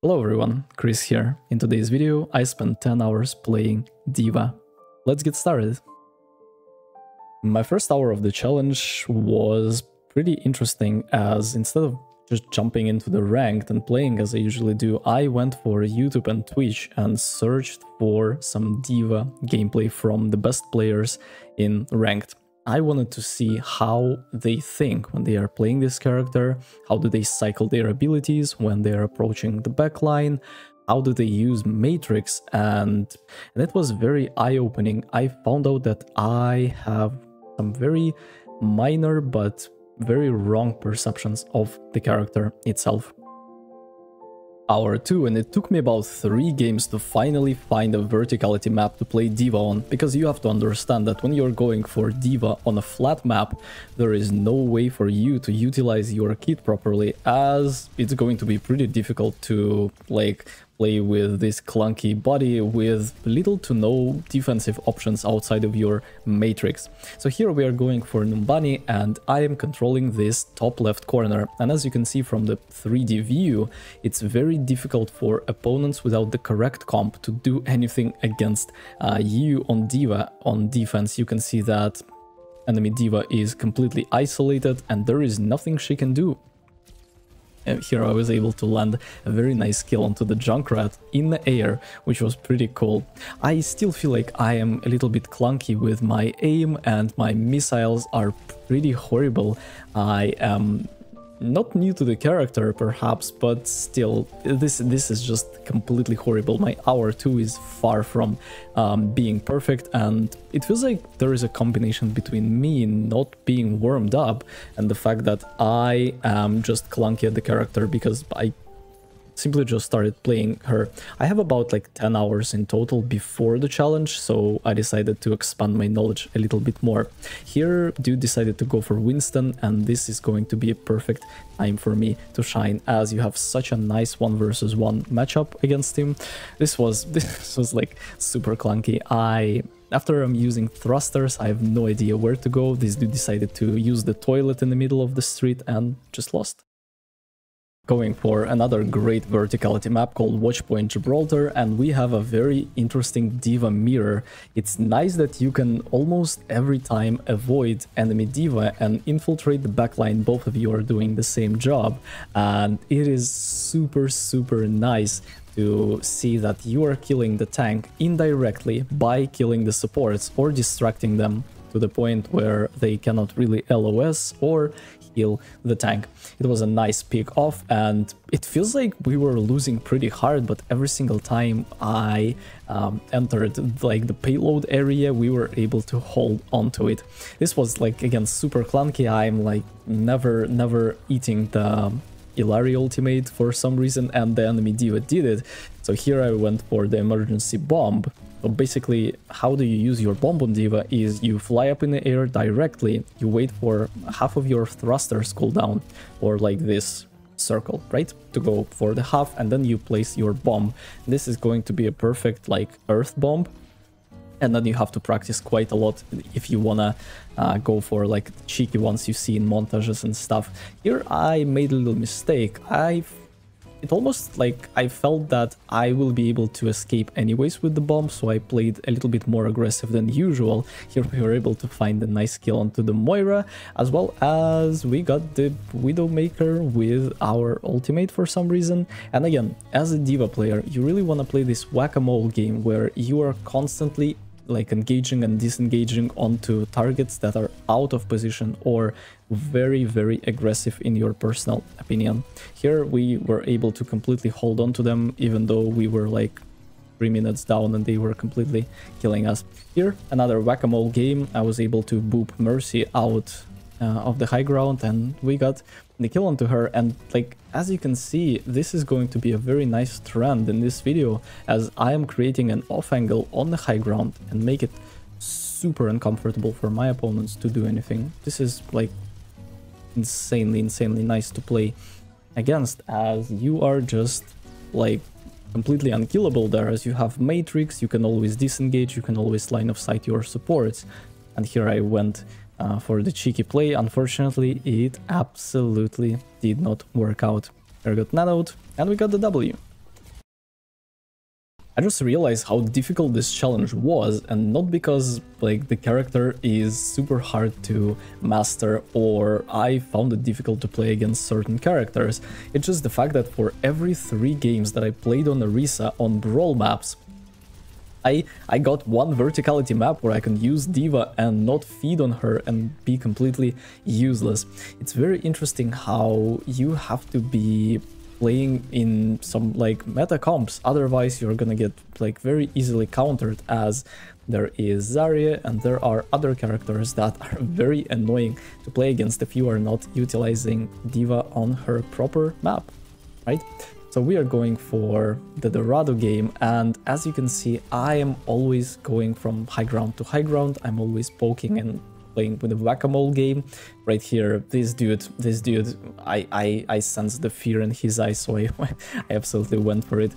Hello everyone, Chris here. In today's video, I spent 10 hours playing D.Va. Let's get started. My first hour of the challenge was pretty interesting, as instead of just jumping into the ranked and playing as I usually do, I went for YouTube and Twitch and searched for some D.Va gameplay from the best players in ranked. I wanted to see how they think when they are playing this character, how do they cycle their abilities when they are approaching the backline, how do they use Matrix, and it was very eye-opening. I found out that I have some very minor but very wrong perceptions of the character itself. Hour 2, and it took me about 3 games to finally find a verticality map to play D.Va on, because you have to understand that when you're going for D.Va on a flat map, there is no way for you to utilize your kit properly, as it's going to be pretty difficult to play with this clunky body with little to no defensive options outside of your matrix. So here we are going for Numbani, and I am controlling this top left corner, and as you can see from the 3D view, it's very difficult for opponents without the correct comp to do anything against you on D.Va. On defense, you can see that enemy D.Va is completely isolated and there is nothing she can do. Here I was able to land a very nice kill onto the Junkrat in the air, which was pretty cool. I still feel like I am a little bit clunky with my aim, and my missiles are pretty horrible. I am not new to the character perhaps, but still, this is just completely horrible. My hour 2 is far from being perfect, and it feels like there is a combination between me not being warmed up and the fact that I am just clunky at the character because I simply just started playing her. I have about like 10 hours in total before the challenge, so I decided to expand my knowledge a little bit more. Here, dude decided to go for Winston, and this is going to be a perfect time for me to shine, as you have such a nice 1 versus 1 matchup against him. This was like super clunky. After I'm using thrusters, I have no idea where to go. This dude decided to use the toilet in the middle of the street and just lost. Going for another great verticality map called Watchpoint Gibraltar, and we have a very interesting D.Va mirror. It's nice that you can almost every time avoid enemy D.Va and infiltrate the backline. Both of you are doing the same job, and it is super nice to see that you are killing the tank indirectly by killing the supports or distracting them to the point where they cannot really LOS or heal the tank. It was a nice pick off, and it feels like we were losing pretty hard, but every single time I entered like the payload area, we were able to hold onto it. This was like, again, super clunky. I'm like never eating the Illari ultimate for some reason, and the enemy D.Va did it. So here I went for the emergency bomb. So basically, how do you use your bomb on D.Va is you fly up in the air directly, you wait for half of your thrusters cooldown, or like this circle, right? To go for the half, and then you place your bomb. This is going to be a perfect like earth bomb, and then you have to practice quite a lot if you wanna go for like cheeky ones you see in montages and stuff. Here I made a little mistake. It almost like I felt that I will be able to escape anyways with the bomb, so I played a little bit more aggressive than usual. Here we were able to find a nice kill onto the Moira, as well as we got the Widowmaker with our ultimate for some reason. And again, as a D.Va player, you really want to play this whack-a-mole game where you are constantly like engaging and disengaging onto targets that are out of position or very aggressive in your personal opinion. Here we were able to completely hold on to them, even though we were like 3 minutes down and they were completely killing us. Here, another whack-a-mole game. I was able to boop Mercy out of the high ground, and we got the kill onto her. And like, as you can see, this is going to be a very nice trend in this video, as I am creating an off angle on the high ground and make it super uncomfortable for my opponents to do anything. This is like insanely nice to play against, as you are just like completely unkillable there, as you have Matrix, you can always disengage, you can always line of sight your supports. And here I went for the cheeky play. Unfortunately, it absolutely did not work out. I got nanoed, and we got the W. I just realized how difficult this challenge was, and not because like the character is super hard to master or I found it difficult to play against certain characters. It's just the fact that for every 3 games that I played on Orisa on brawl maps, I got one verticality map where I can use D.Va and not feed on her and be completely useless. It's very interesting how you have to be playing in some like meta comps, otherwise you're gonna get like very easily countered, as there is Zarya and there are other characters that are very annoying to play against if you are not utilizing D.Va on her proper map, right? So we are going for the Dorado game, and as you can see, I am always going from high ground to high ground. I'm always poking and playing with the whack-a-mole game. Right here, this dude, I sensed the fear in his eyes, so I absolutely went for it.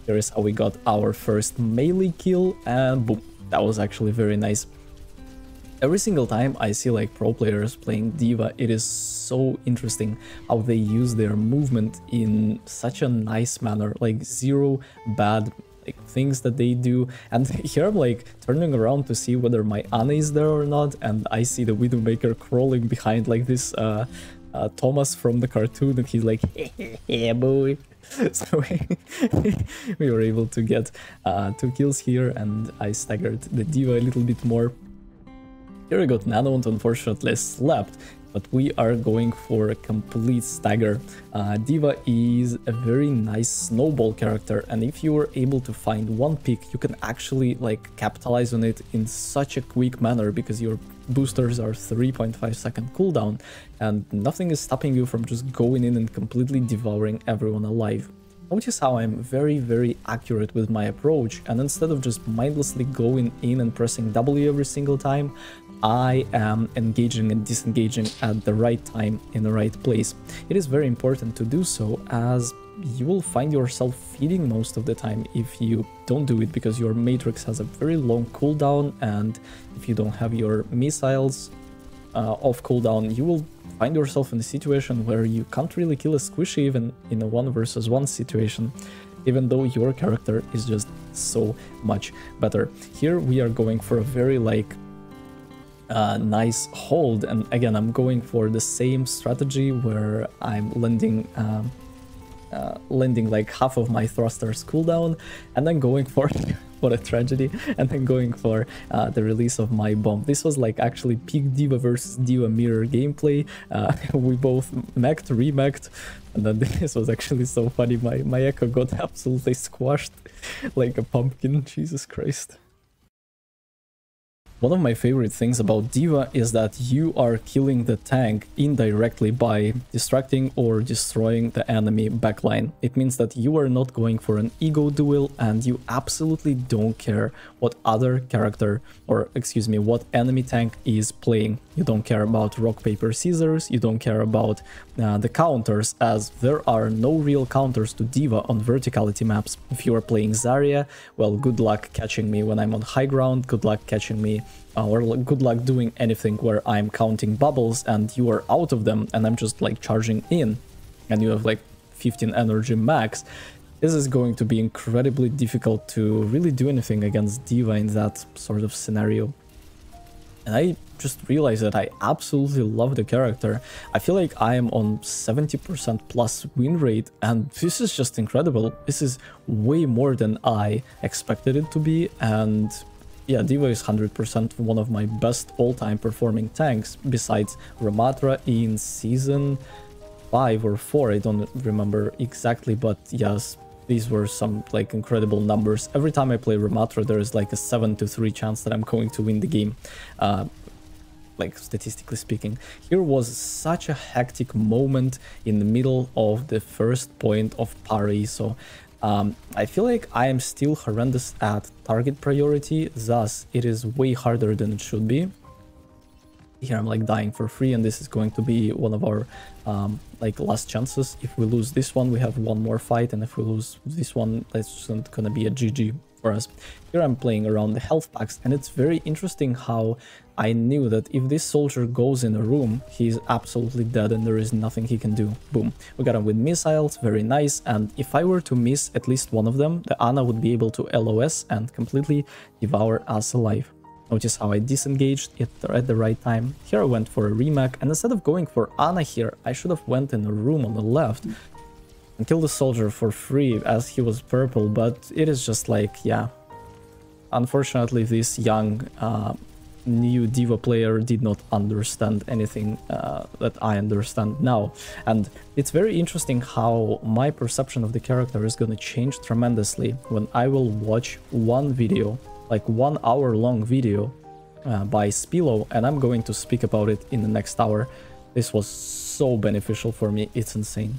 Here is how we got our first melee kill, and boom, that was actually very nice. Every single time I see like pro players playing D.Va, it is so interesting how they use their movement in such a nice manner, like zero bad like things that they do. And here I'm like turning around to see whether my Ana is there or not, and I see the Widowmaker crawling behind like this Thomas from the cartoon, and he's like, yeah boy. So we were able to get 2 kills here, and I staggered the D.Va a little bit more. Here I got Nano and unfortunately slept, but we are going for a complete stagger. D.Va is a very nice snowball character, and if you were able to find one pick, you can actually like capitalize on it in such a quick manner, because your boosters are 3.5 second cooldown, and nothing is stopping you from just going in and completely devouring everyone alive. Notice how I'm very accurate with my approach, and instead of just mindlessly going in and pressing W every single time, I am engaging and disengaging at the right time in the right place. It is very important to do so, as you will find yourself feeding most of the time if you don't do it, because your matrix has a very long cooldown, and if you don't have your missiles off cooldown, you will find yourself in a situation where you can't really kill a squishy even in a 1 versus 1 situation, even though your character is just so much better. Here we are going for a very like nice hold, and again I'm going for the same strategy where I'm lending like half of my thrusters cooldown, and then going for what a tragedy, and then going for the release of my bomb. This was like actually peak D.Va versus D.Va mirror gameplay. We both mech'd, remech'd, and then this was actually so funny. My Echo got absolutely squashed like a pumpkin. Jesus Christ. One of my favorite things about D.Va is that you are killing the tank indirectly by distracting or destroying the enemy backline. It means that you are not going for an ego duel, and you absolutely don't care what other character, or excuse me, what enemy tank is playing. You don't care about rock, paper, scissors, you don't care about the counters, as there are no real counters to D.Va on verticality maps. If you are playing Zarya, well, good luck catching me when I'm on high ground, good luck catching me or good luck doing anything where I'm counting bubbles and you are out of them and I'm just like charging in and you have like 15 energy max. This is going to be incredibly difficult to really do anything against D.Va in that sort of scenario. And I just realized that I absolutely love the character. I feel like I am on 70% plus win rate, and this is just incredible. This is way more than I expected it to be, and yeah, D.Va is 100% one of my best all-time performing tanks, besides Ramatra in season 5 or 4, I don't remember exactly, but yes, these were some like incredible numbers. Every time I play Ramatra, there is like a 7-3 chance that I'm going to win the game, like statistically speaking. Here was such a hectic moment in the middle of the first point of parry, so I feel like I am still horrendous at target priority, thus it is way harder than it should be. Here I'm like dying for free, and this is going to be one of our like last chances. If we lose this one, we have one more fight, and if we lose this one, that's gonna be a GG Whereas here I'm playing around the health packs, and it's very interesting how I knew that if this soldier goes in a room, he's absolutely dead and there is nothing he can do. Boom. We got him with missiles, very nice, and if I were to miss at least one of them, the Hana would be able to LOS and completely devour us alive. Notice how I disengaged it at the right time. Here I went for a remake, and instead of going for Hana here, I should have went in a room on the left and killed the soldier for free as he was purple, but it is just like, yeah. Unfortunately, this young new D.Va player did not understand anything that I understand now. And it's very interesting how my perception of the character is gonna change tremendously when I will watch one video, like 1 hour long video by Spilo, and I'm going to speak about it in the next hour. This was so beneficial for me, it's insane.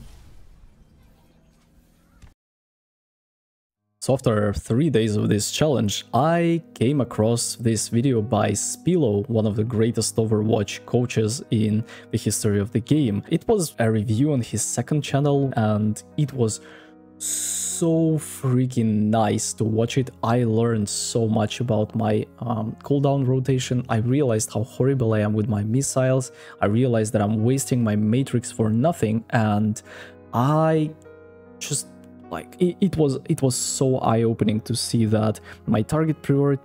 So after 3 days of this challenge, I came across this video by Spilo, one of the greatest Overwatch coaches in the history of the game. It was a review on his second channel, and it was so freaking nice to watch it. I learned so much about my cooldown rotation. I realized how horrible I am with my missiles. I realized that I'm wasting my matrix for nothing, and I just like it was so eye-opening to see that my target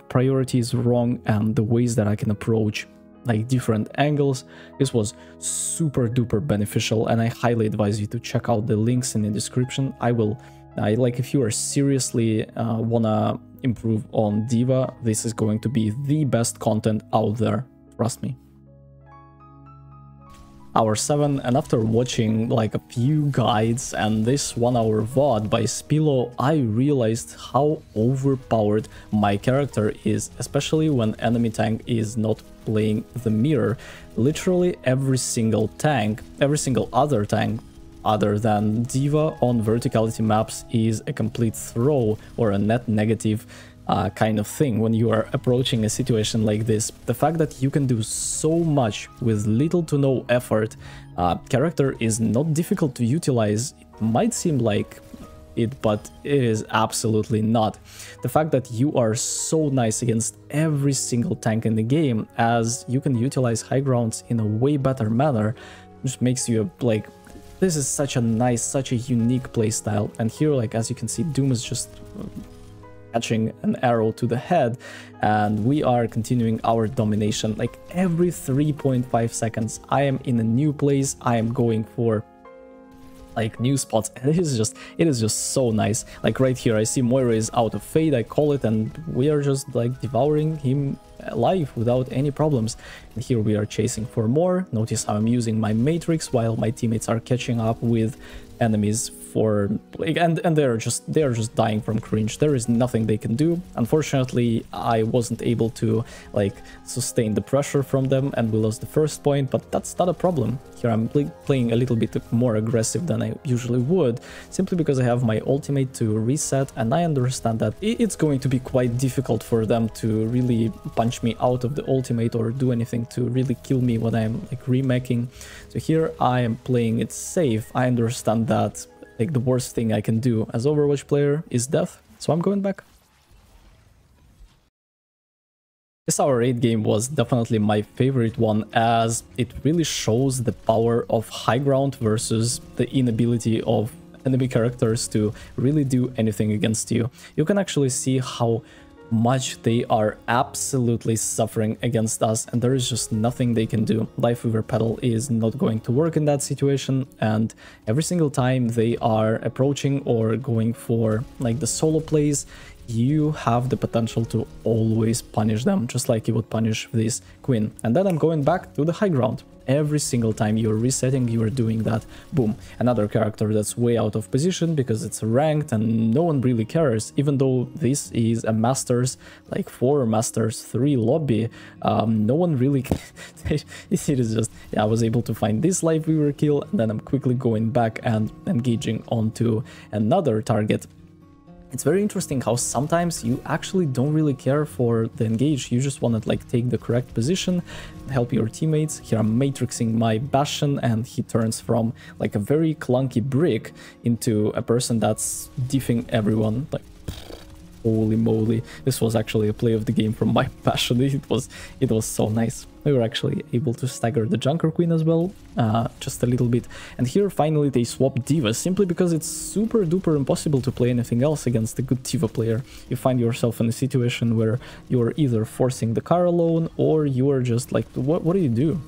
priority is wrong, and the ways that I can approach like different angles. This was super duper beneficial, and I highly advise you to check out the links in the description. Like if you are seriously wanna improve on D.Va, this is going to be the best content out there, trust me. Hour 7, and after watching like a few guides and this 1 hour VOD by Spilo, I realized how overpowered my character is, especially when enemy tank is not playing the mirror. Literally every single tank, every single other tank other than D.Va on verticality maps is a complete throw or a net negative kind of thing when you are approaching a situation like this. The fact that you can do so much with little to no effort, character is not difficult to utilize. It might seem like it, but it is absolutely not. The fact that you are so nice against every single tank in the game, as you can utilize high grounds in a way better manner, just makes you like, this is such a nice, such a unique playstyle. And here, like as you can see, Doom is just catching an arrow to the head, and we are continuing our domination. Like every 3.5 seconds I am in a new place, I am going for like new spots, and it is just so nice. Like right here I see Moira is out of fade, I call it, and we are just like devouring him alive without any problems. And here we are chasing for more. Notice how I'm using my matrix while my teammates are catching up with enemies for like, and they're just dying from cringe. There is nothing they can do. Unfortunately, I wasn't able to like sustain the pressure from them, and we lost the first point, but that's not a problem. Here I'm playing a little bit more aggressive than I usually would, simply because I have my ultimate to reset, and I understand that it's going to be quite difficult for them to really punch me out of the ultimate or do anything to really kill me when I'm like remaking. So here I am playing it safe. I understand that like the worst thing I can do as Overwatch player is death, so I'm going back. This Hour 8 game was definitely my favorite one, as it really shows the power of high ground versus the inability of enemy characters to really do anything against you. You can actually see how much they are absolutely suffering against us, and there is just nothing they can do. Life Weaver Pedal is not going to work in that situation, and every single time they are approaching or going for like the solo plays, you have the potential to always punish them, just like you would punish this queen. And then I'm going back to the high ground. Every single time you're resetting, you are doing that. Boom. Another character that's way out of position because it's ranked and no one really cares, even though this is a Masters, like 4 Masters 3 lobby. No one really it is just, yeah, I was able to find this Life Weaver kill, and then I'm quickly going back and engaging onto another target. It's very interesting how sometimes you actually don't really care for the engage, you just want to like take the correct position, help your teammates. Here I'm matrixing my Bastion, and he turns from like a very clunky brick into a person that's diffing everyone. Like, Holy moly, this was actually a play of the game from my passion. It was so nice. We were actually able to stagger the Junker Queen as well, just a little bit. And here finally they swap D.Va, simply because it's super duper impossible to play anything else against a good D.Va player. You find yourself in a situation where you're either forcing the car alone, or you are just like, what do you do?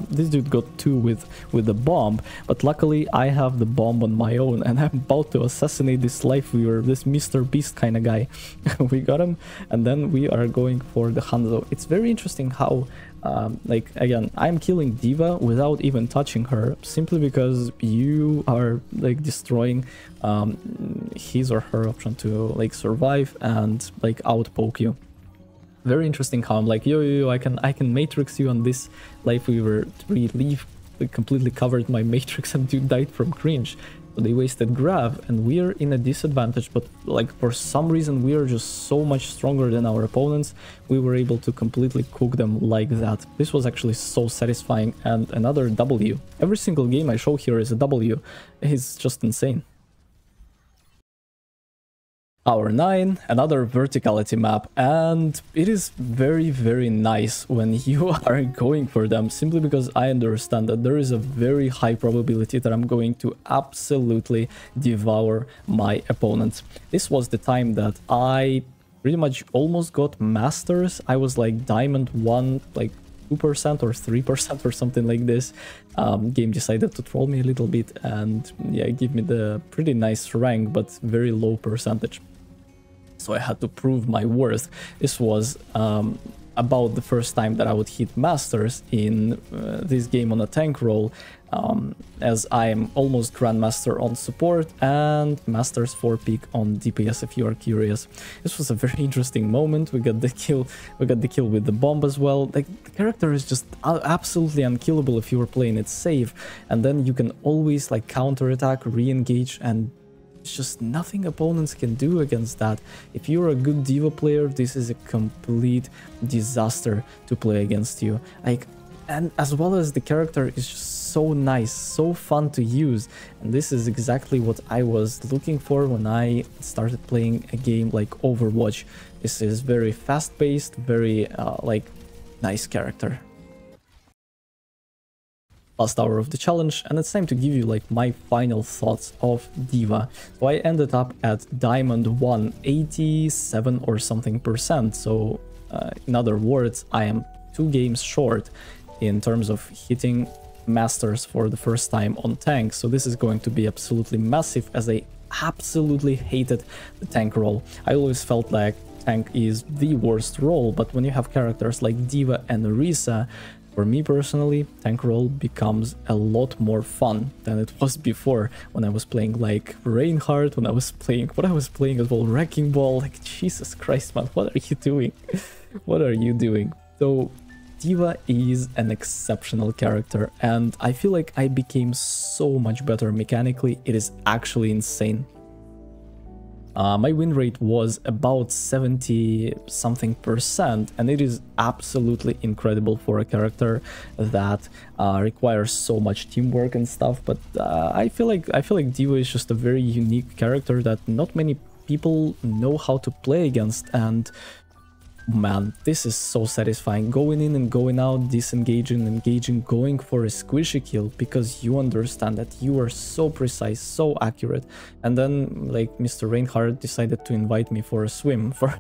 This dude got 2 with the bomb, but luckily I have the bomb on my own, and I'm about to assassinate this life weaver, this Mr. Beast kind of guy. We got him, and then we are going for the Hanzo. It's very interesting how, like, again, I'm killing D.Va without even touching her, simply because you are, like, destroying his or her option to, like, survive and, like, outpoke you. Very interesting how I'm like, yo, I can matrix you on this life weaver 3 leave, completely covered my matrix, and you died from cringe. So they wasted grab, and we are in a disadvantage, but like for some reason we are just so much stronger than our opponents. We were able to completely cook them like that. This was actually so satisfying, and another W. Every single game I show here is a W. It's just insane. Hour 9, another verticality map, and it is very, very nice when you are going for them, simply because I understand that there is a very high probability that I'm going to absolutely devour my opponents. This was the time that I pretty much almost got masters. I was like diamond 1, like 2% or 3% or something like this. Game decided to troll me a little bit and yeah, give me the pretty nice rank, but very low percentage. So I had to prove my worth. This was about the first time that I would hit masters in this game on a tank role, as I am almost grandmaster on support and masters 4 peak on DPS, if you are curious. This was a very interesting moment. We got the kill with the bomb as well. Like, the character is just absolutely unkillable if you are playing it safe, and then you can always like counterattack, re-engage, and it's just nothing opponents can do against that. If you're a good D.Va player, this is a complete disaster to play against you. Like, and as well as the character is just so nice, so fun to use, and this is exactly what I was looking for when I started playing a game like Overwatch. This is very fast-paced, very like nice character. Last hour of the challenge, and it's time to give you like my final thoughts of D.Va. So I ended up at Diamond 1, 87 or something %. So in other words, I am 2 games short in terms of hitting masters for the first time on tank. So this is going to be absolutely massive, as I absolutely hated the tank role. I always felt like tank is the worst role, but when you have characters like D.Va and Orisa, for me personally, tank role becomes a lot more fun than it was before, when I was playing like Reinhardt, when I was playing as well, Wrecking Ball. Like, Jesus Christ, man, what are you doing? What are you doing? So D.Va is an exceptional character, and I feel like I became so much better mechanically. It is actually insane. My win rate was about 70 something %, and it is absolutely incredible for a character that requires so much teamwork and stuff. But I feel like D.Va is just a very unique character that not many people know how to play against, and man, this is so satisfying, going in and going out, disengaging, engaging, going for a squishy kill, because you understand that you are so precise, so accurate. And then like Mr. Reinhardt decided to invite me for a swim for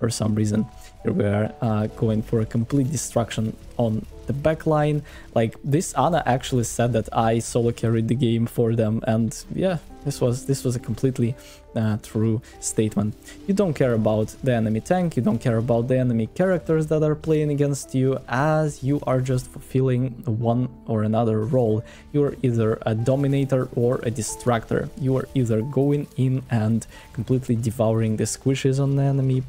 some reason. Here we are going for a complete destruction on the backline. Like, this Hana actually said that I solo carried the game for them, and yeah, this was a completely true statement. You don't care about the enemy tank, you don't care about the enemy characters that are playing against you, as you are just fulfilling one or another role. You're either a dominator or a distractor. You are either going in and completely devouring the squishes on the enemy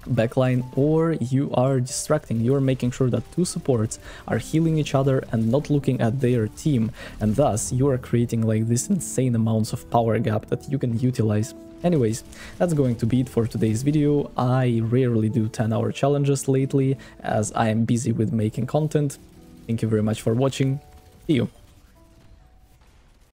backline, or you are distracting. You're making sure that 2 supports are healing each other and not looking at their team, and thus you are creating like this insane amounts of power gap that you can utilize. Anyways, that's going to be it for today's video. I rarely do 10-hour challenges lately, as I am busy with making content. Thank you very much for watching. See you.